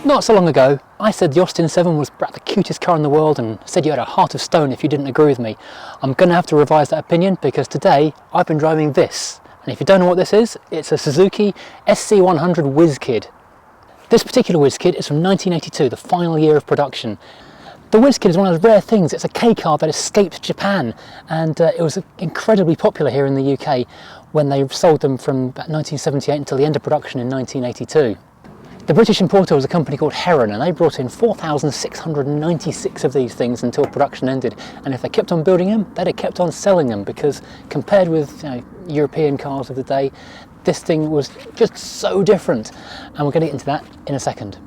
Not so long ago, I said the Austin 7 was the cutest car in the world and said you had a heart of stone if you didn't agree with me. I'm going to have to revise that opinion because today I've been driving this. And if you don't know what this is, it's a Suzuki SC100 Whizzkid. This particular Whizzkid is from 1982, the final year of production. The Whizzkid is one of those rare things. It's a K car that escaped Japan, and it was incredibly popular here in the UK when they sold them from about 1978 until the end of production in 1982. The British importer was a company called Heron, and they brought in 4,696 of these things until production ended. And if they kept on building them, they'd have kept on selling them, because compared with European cars of the day, this thing was just so different. And we're going to get into that in a second.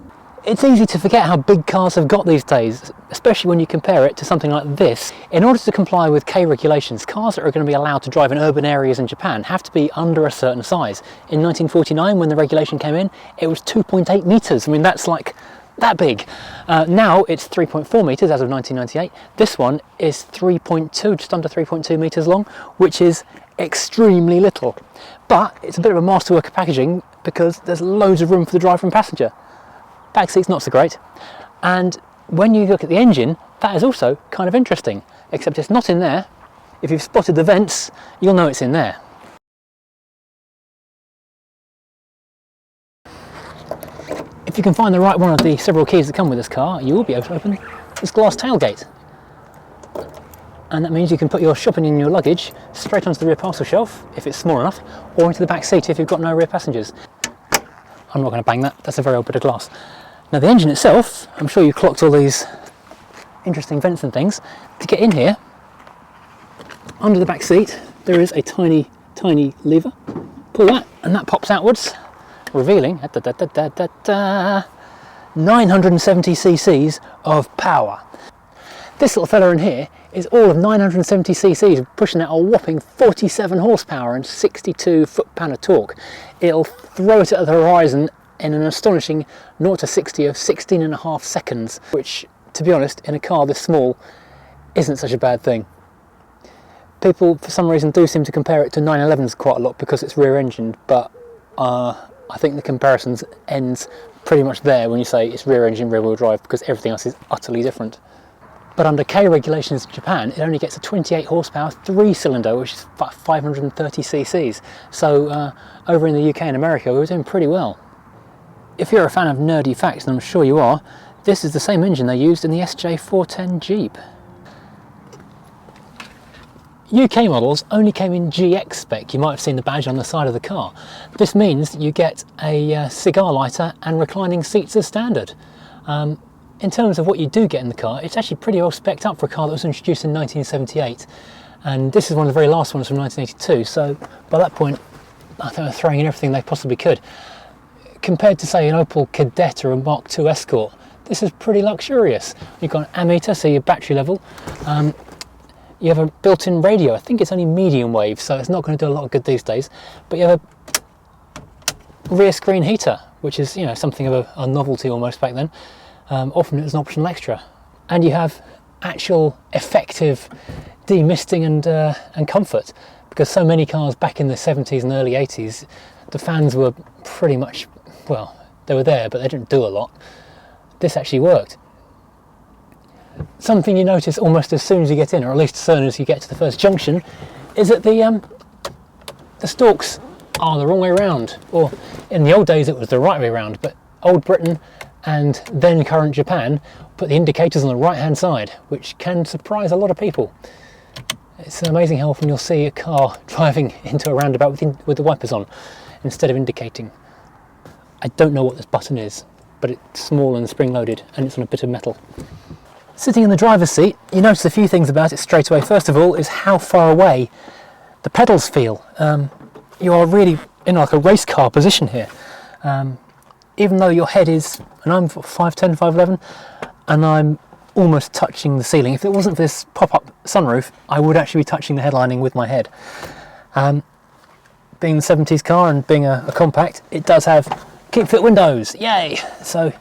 It's easy to forget how big cars have got these days, especially when you compare it to something like this. In order to comply with K regulations, cars that are going to be allowed to drive in urban areas in Japan have to be under a certain size. In 1949, when the regulation came in, it was 2.8 metres. I mean, that's like that big. Now it's 3.4 metres as of 1998. This one is 3.2, just under 3.2 metres long, which is extremely little. But it's a bit of a masterwork of packaging because there's loads of room for the driver and passenger. Back seat's not so great, and when you look at the engine, that is also kind of interesting, except it's not in there. If you've spotted the vents, you'll know it's in there. If you can find the right one of the several keys that come with this car, you will be able to open this glass tailgate. And that means you can put your shopping and your luggage straight onto the rear parcel shelf, if it's small enough, or into the back seat if you've got no rear passengers. I'm not going to bang that, that's a very old bit of glass. Now the engine itself, I'm sure you clocked all these interesting vents and things. To get in here, under the back seat, there is a tiny lever. Pull that, and that pops outwards, revealing 970 cc's of power. This little fella in here is all of 970 cc's, pushing out a whopping 47 horsepower and 62 foot-pound of torque. It'll throw it at the horizon in an astonishing 0 to 60 of 16.5 seconds, which, to be honest, in a car this small, isn't such a bad thing. People, for some reason, do seem to compare it to 911s quite a lot because it's rear-engined, but I think the comparison ends pretty much there when you say it's rear-engine, rear-wheel drive, because everything else is utterly different. But under K regulations in Japan, it only gets a 28 horsepower 3-cylinder, which is 530 cc's. So over in the UK and America, we were doing pretty well. If you're a fan of nerdy facts, and I'm sure you are, this is the same engine they used in the SJ410 Jeep. UK models only came in GX spec. You might have seen the badge on the side of the car. This means you get a cigar lighter and reclining seats as standard. In terms of what you do get in the car, it's actually pretty well spec'd up for a car that was introduced in 1978. And this is one of the very last ones from 1982, so by that point, I think they're throwing in everything they possibly could. Compared to, say, an Opel Kadett or a Mark II Escort, this is pretty luxurious. You've got an ammeter, so your battery level. You have a built-in radio. I think it's only medium wave, so it's not going to do a lot of good these days. But you have a rear screen heater, which is, you know, something of a novelty almost back then. Often it was an optional extra. And you have actual effective demisting and comfort, because so many cars back in the 70s and early 80s, the fans were pretty much, well, they were there, but they didn't do a lot. This actually worked. Something you notice almost as soon as you get in, or at least as soon as you get to the first junction, is that the stalks are the wrong way around. Or in the old days it was the right way around, but old Britain and then current Japan put the indicators on the right hand side, which can surprise a lot of people. It's amazing how often you'll see a car driving into a roundabout with the wipers on instead of indicating. I don't know what this button is, but it's small and spring loaded, and it's on a bit of metal. Sitting in the driver's seat, you notice a few things about it straight away. First of all is how far away the pedals feel. You are really in like a race car position here. Even though your head is, and I'm 5'10", 5'11", and I'm almost touching the ceiling. If it wasn't for this pop-up sunroof, I would actually be touching the headlining with my head. Being the 70s car and being a compact, it does have keep fit windows, yay! So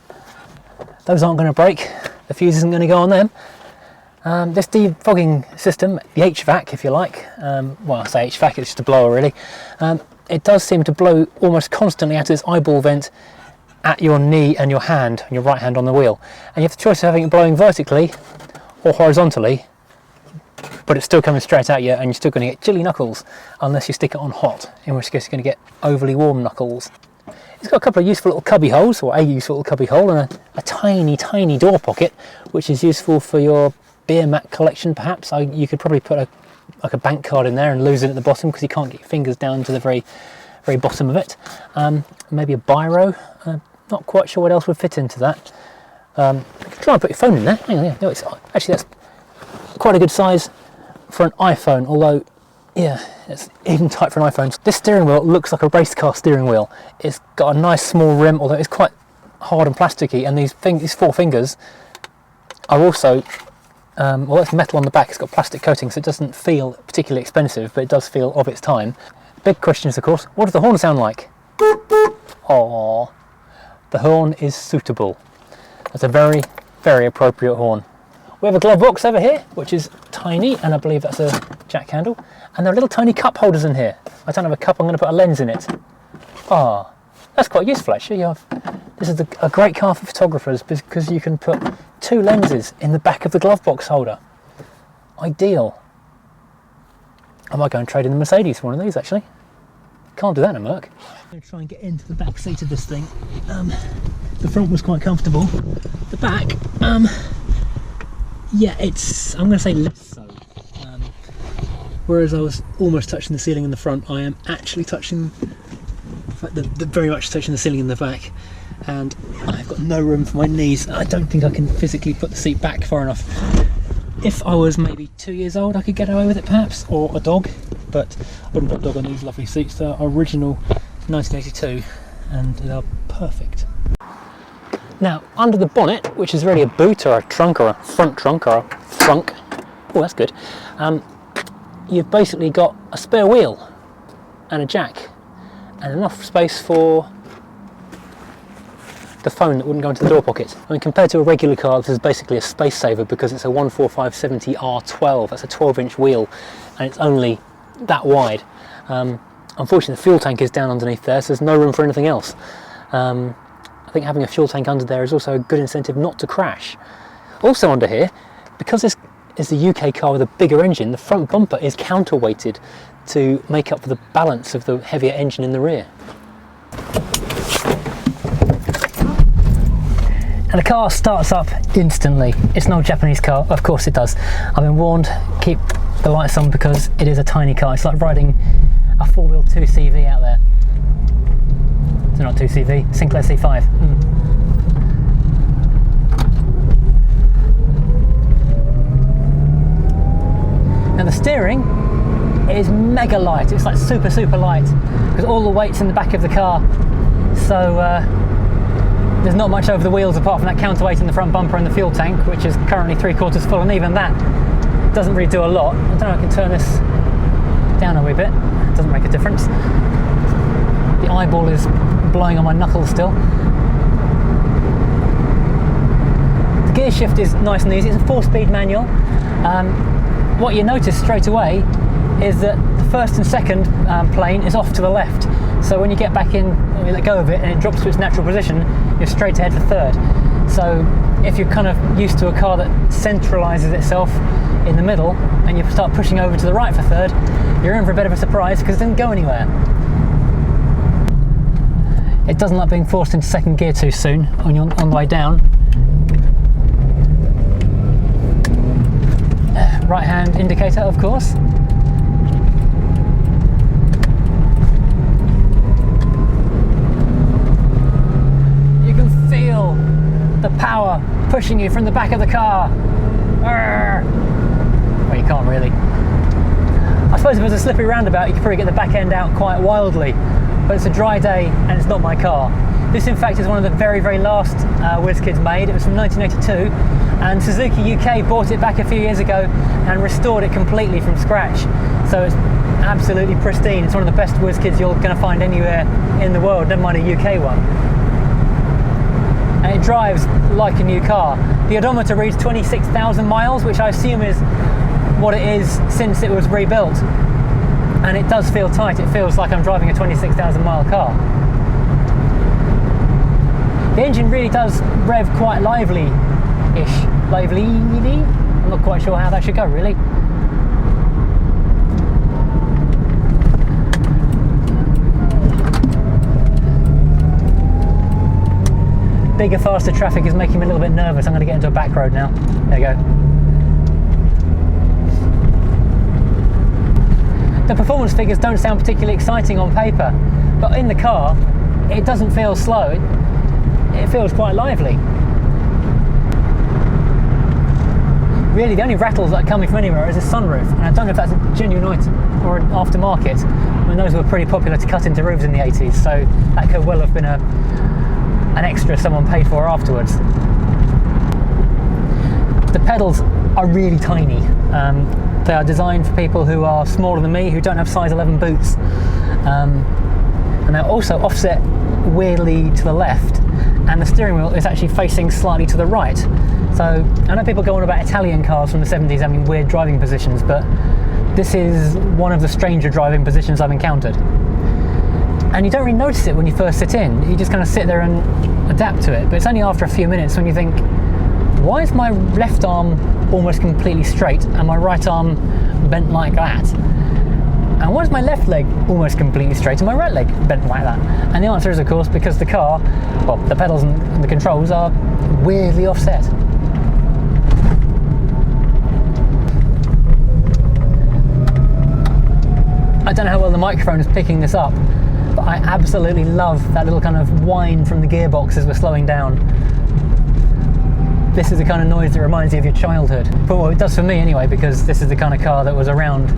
those aren't going to break. The fuse isn't going to go on them. This defogging system, the HVAC if you like, well I say HVAC, it's just a blower really, it does seem to blow almost constantly out of this eyeball vent at your knee and your hand, and your right hand on the wheel. And you have the choice of having it blowing vertically or horizontally, but it's still coming straight at you, and you're still going to get chilly knuckles unless you stick it on hot, in which case you're going to get overly warm knuckles. It's got a couple of useful little cubby holes, or a useful little cubby hole, and a tiny, tiny door pocket, which is useful for your beer mat collection, perhaps. You could probably put like a bank card in there and lose it at the bottom because you can't get your fingers down to the very, very bottom of it. Maybe a biro. Not quite sure what else would fit into that. You could try and put your phone in there. Hang on, yeah, no, actually that's quite a good size for an iPhone, although yeah, it's even tight for an iPhone. This steering wheel looks like a race car steering wheel. It's got a nice small rim, although it's quite hard and plasticky, and these 4 fingers are also, well, it's metal on the back, it's got plastic coating, so it doesn't feel particularly expensive, but it does feel of its time. Big question is, of course, what does the horn sound like? Aww, the horn is suitable. That's a very, very appropriate horn. We have a glove box over here, which is tiny, and I believe that's a jack handle. And there are little tiny cup holders in here. I don't have a cup, I'm going to put a lens in it. Ah, that's quite useful actually. This is a great car for photographers because you can put 2 lenses in the back of the glove box holder. Ideal. I might go and trade in the Mercedes for one of these actually. Can't do that in a Merc. I'm going to try and get into the back seat of this thing. The front was quite comfortable. The back, yeah, I'm going to say less so. Whereas I was almost touching the ceiling in the front, I am actually touching, very much touching the ceiling in the back, and I've got no room for my knees. I don't think I can physically put the seat back far enough. If I was maybe 2 years old, I could get away with it perhaps, or a dog, but I wouldn't put a dog on these lovely seats. They're original 1982, and they're perfect. Now, under the bonnet, which is really a boot or a trunk or a front trunk or a trunk, oh that's good, you've basically got a spare wheel and a jack and enough space for the phone that wouldn't go into the door pocket. I mean, compared to a regular car, this is basically a space saver because it's a 145/70 R12, that's a 12-inch wheel, and it's only that wide. Unfortunately, the fuel tank is down underneath there, so there's no room for anything else. I think having a fuel tank under there is also a good incentive not to crash. Also under here, because this is the UK car with a bigger engine, the front bumper is counterweighted to make up for the balance of the heavier engine in the rear. And the car starts up instantly. It's an old Japanese car, of course it does. I've been warned, keep the lights on because it is a tiny car. It's like riding a 4-wheel 2CV out there. So not 2CV, Sinclair C5. Now the steering is mega light. It's like super, super light because all the weight's in the back of the car. So there's not much over the wheels apart from that counterweight in the front bumper and the fuel tank, which is currently 3/4 full, and even that doesn't really do a lot. I don't know if I can turn this down a wee bit. It doesn't make a difference. The eyeball is blowing on my knuckles still. The gear shift is nice and easy. It's a 4-speed manual. What you notice straight away is that the first and second plane is off to the left. So when you get back in, you let go of it and it drops to its natural position, you're straight ahead for third. So if you're kind of used to a car that centralises itself in the middle and you start pushing over to the right for third, you're in for a bit of a surprise because it didn't go anywhere. It doesn't like being forced into second gear too soon when you're on the way down. Right hand indicator, of course. You can feel the power pushing you from the back of the car. Well, you can't really. I suppose if it was a slippery roundabout, you could probably get the back end out quite wildly. But it's a dry day and it's not my car. This in fact is one of the very, very last Whizzkids made. It was from 1982 and Suzuki UK bought it back a few years ago and restored it completely from scratch. So it's absolutely pristine. It's one of the best Whizzkids you're going to find anywhere in the world, never mind a UK one. And it drives like a new car. The odometer reads 26,000 miles, which I assume is what it is since it was rebuilt. And it does feel tight. It feels like I'm driving a 26,000 mile car. The engine really does rev quite lively-ish. Lively? I'm not quite sure how that should go, really. Bigger, faster traffic is making me a little bit nervous. I'm going to get into a back road now. There you go. The performance figures don't sound particularly exciting on paper, but in the car, it doesn't feel slow. It feels quite lively. Really, the only rattles that are coming from anywhere is a sunroof, and I don't know if that's a genuine item or an aftermarket. I mean, those were pretty popular to cut into roofs in the 80s, so that could well have been an extra someone paid for afterwards. The pedals are really tiny. They are designed for people who are smaller than me, who don't have size 11 boots, and they're also offset weirdly to the left, and the steering wheel is actually facing slightly to the right. So I know people go on about Italian cars from the 70s having weird driving positions, but this is one of the stranger driving positions I've encountered. And you don't really notice it when you first sit in. You just kind of sit there and adapt to it. But it's only after a few minutes when you think, why is my left arm almost completely straight and my right arm bent like that? And why is my left leg almost completely straight and my right leg bent like that? And the answer is, of course, because the car, well, the pedals and the controls are weirdly offset. I don't know how well the microphone is picking this up, but I absolutely love that little kind of whine from the gearbox as we're slowing down. This is the kind of noise that reminds you of your childhood. But well, it does for me anyway, because this is the kind of car that was around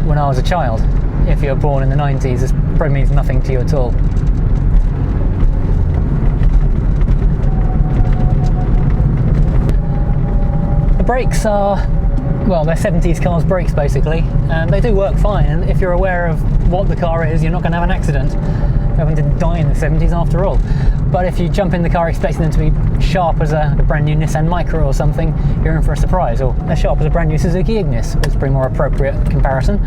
when I was a child. If you were born in the 90s, this probably means nothing to you at all. The brakes are, well, they're 70s cars brakes basically, and they do work fine, and if you're aware of what the car is, you're not going to have an accident. Everyone didn't die in the 70s after all. But if you jump in the car expecting them to be sharp as a brand new Nissan Micra or something, you're in for a surprise, or as sharp as a brand new Suzuki Ignis. It's a pretty more appropriate comparison.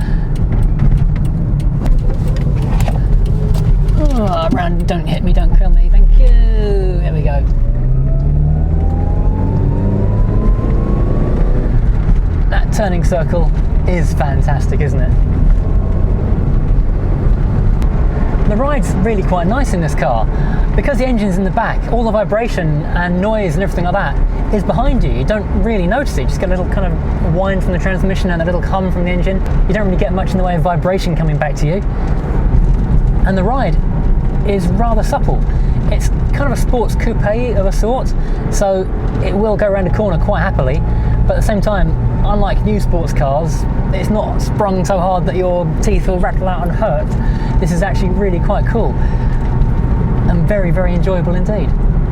Oh, Brand, don't hit me, don't kill me, thank you. There we go. That turning circle is fantastic, isn't it? The ride's really quite nice in this car. Because the engine's in the back, all the vibration and noise and everything like that is behind you. You don't really notice it. You just get a little kind of whine from the transmission and a little hum from the engine. You don't really get much in the way of vibration coming back to you. And the ride is rather supple. It's kind of a sports coupe of a sort, so it will go around a corner quite happily, but at the same time, unlike new sports cars, it's not sprung so hard that your teeth will rattle out and hurt. This is actually really quite cool and very, very enjoyable indeed.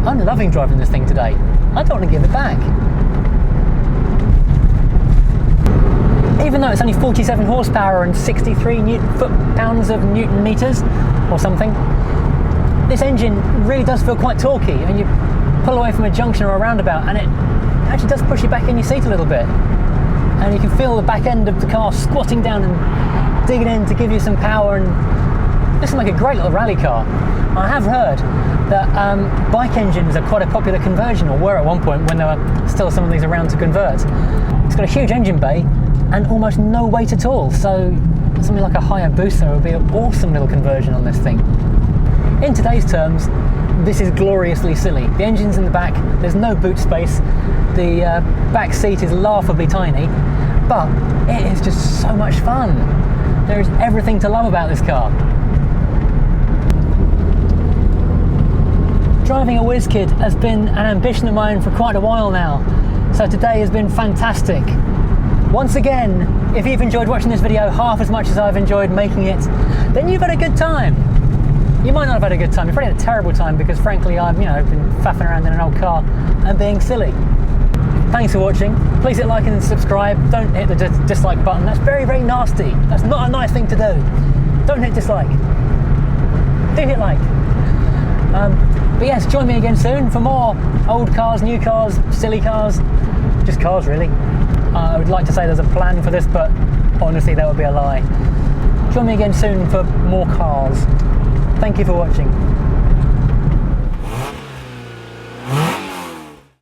I'm loving driving this thing today. I don't want to give it back. Even though it's only 47 horsepower and 63 foot-pounds of Newton meters or something, this engine really does feel quite torquey. I mean, you pull away from a junction or a roundabout and it actually does push you back in your seat a little bit. And you can feel the back end of the car squatting down and digging in to give you some power, and this is like a great little rally car. I have heard that bike engines are quite a popular conversion, or were at one point when there were still some of these around to convert. It's got a huge engine bay and almost no weight at all, so something like a Hayabusa would be an awesome little conversion on this thing. In today's terms, this is gloriously silly. The engine's in the back, there's no boot space, the back seat is laughably tiny, but it is just so much fun. There is everything to love about this car. Driving a Whizzkid has been an ambition of mine for quite a while now, so today has been fantastic. Once again, if you've enjoyed watching this video half as much as I've enjoyed making it, then you've had a good time. You might not have had a good time, you've probably had a terrible time, because frankly I've been faffing around in an old car and being silly. Thanks for watching. Please hit like and subscribe. Don't hit the dislike button. That's very, very nasty. That's not a nice thing to do. Don't hit dislike. Do hit like. But yes, join me again soon for more old cars, new cars, silly cars, just cars really. I would like to say there's a plan for this, but honestly that would be a lie. Join me again soon for more cars. Thank you for watching.